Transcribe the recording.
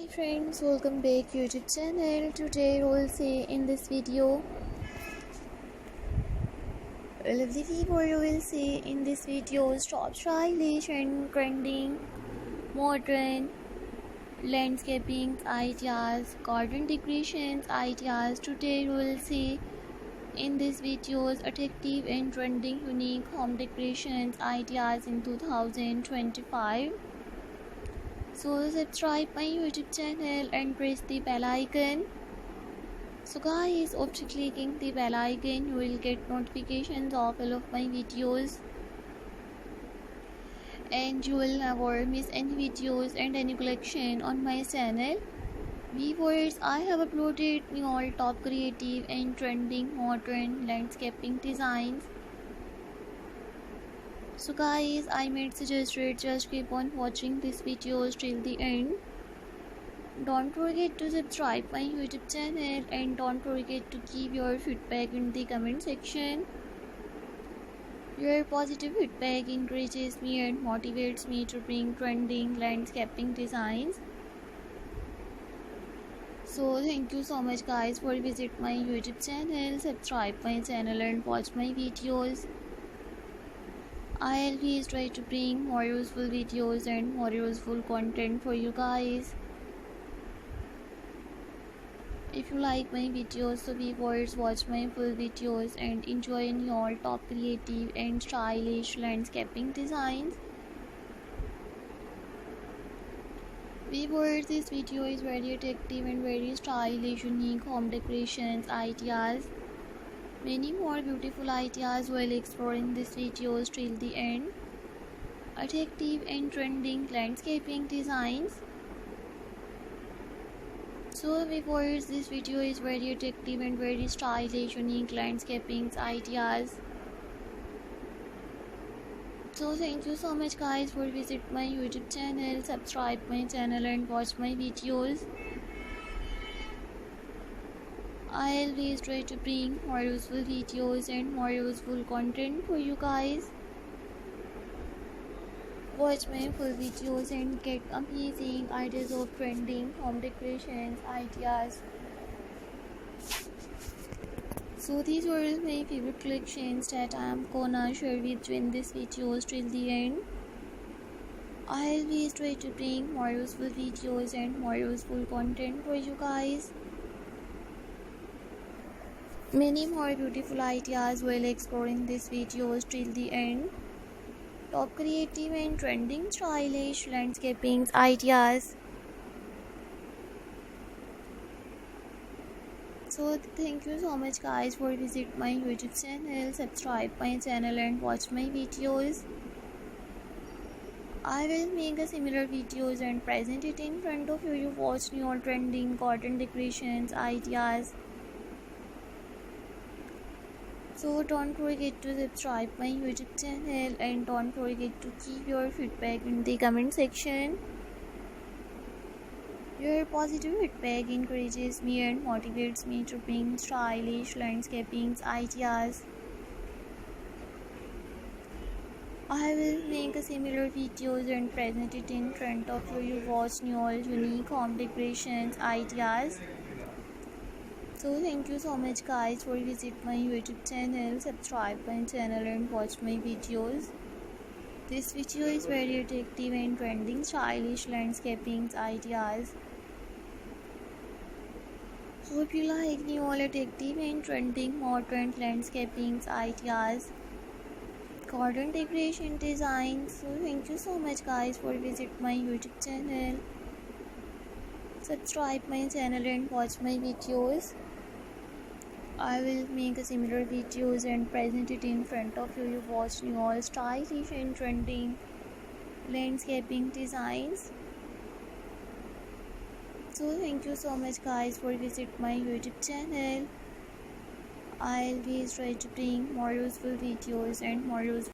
Hi friends, welcome back to YouTube channel. Today we'll see in this video a lovely viewer you will see in this video top stylish and trending modern landscaping ideas, garden decorations ideas. Today we will see in this videos attractive and trending unique home decorations ideas in 2025. So subscribe my YouTube channel and press the bell icon. So guys, after clicking the bell icon, you will get notifications of all of my videos, and you will never miss any videos and any collection on my channel. Viewers, I have uploaded all top creative and trending modern landscaping designs. So guys, I might suggest just keep on watching these videos till the end. Don't forget to subscribe my YouTube channel and don't forget to give your feedback in the comment section. Your positive feedback encourages me and motivates me to bring trending landscaping designs. So thank you so much guys for visit my YouTube channel, subscribe my channel and watch my videos. I always try to bring more useful videos and more useful content for you guys. If you like my videos, so viewers, watch my full videos and enjoy your top creative and stylish landscaping designs. Viewers, this video is very attractive and very stylish, unique home decorations ideas. Many more beautiful ideas will explore in this video till the end. Attractive and trending landscaping designs. So viewers, this video is very attractive and very stylish, unique landscaping ideas. So thank you so much guys for visit my YouTube channel, subscribe my channel and watch my videos. I always try to bring more useful videos and more useful content for you guys. Watch my full videos and get amazing ideas of trending home decorations ideas. So these were my favorite collections that I am gonna share with you in this videos till the end. I always try to bring more useful videos and more useful content for you guys. Many more beautiful ideas will explore in this videos till the end. Top creative and trending stylish landscaping ideas. So thank you so much guys for visit my YouTube channel, subscribe my channel and watch my videos. I will make a similar videos and present it in front of you. You watch new trending garden decorations ideas. So don't forget to subscribe my YouTube channel and don't forget to keep your feedback in the comment section. Your positive feedback encourages me and motivates me to bring stylish landscaping ideas. I will make a similar videos and present it in front of you. You watch new unique home decorations ideas. So thank you so much guys for visit my YouTube channel, subscribe my channel and watch my videos. This video is very attractive and trending stylish landscaping ideas. Hope you like new attractive and trending modern landscaping ideas, garden decoration designs. So thank you so much guys for visit my YouTube channel, subscribe my channel and watch my videos. I will make a similar videos and present it in front of you. You watch new stylish and trending landscaping designs. So thank you so much guys for visit my YouTube channel. I always try to bring more useful videos and more useful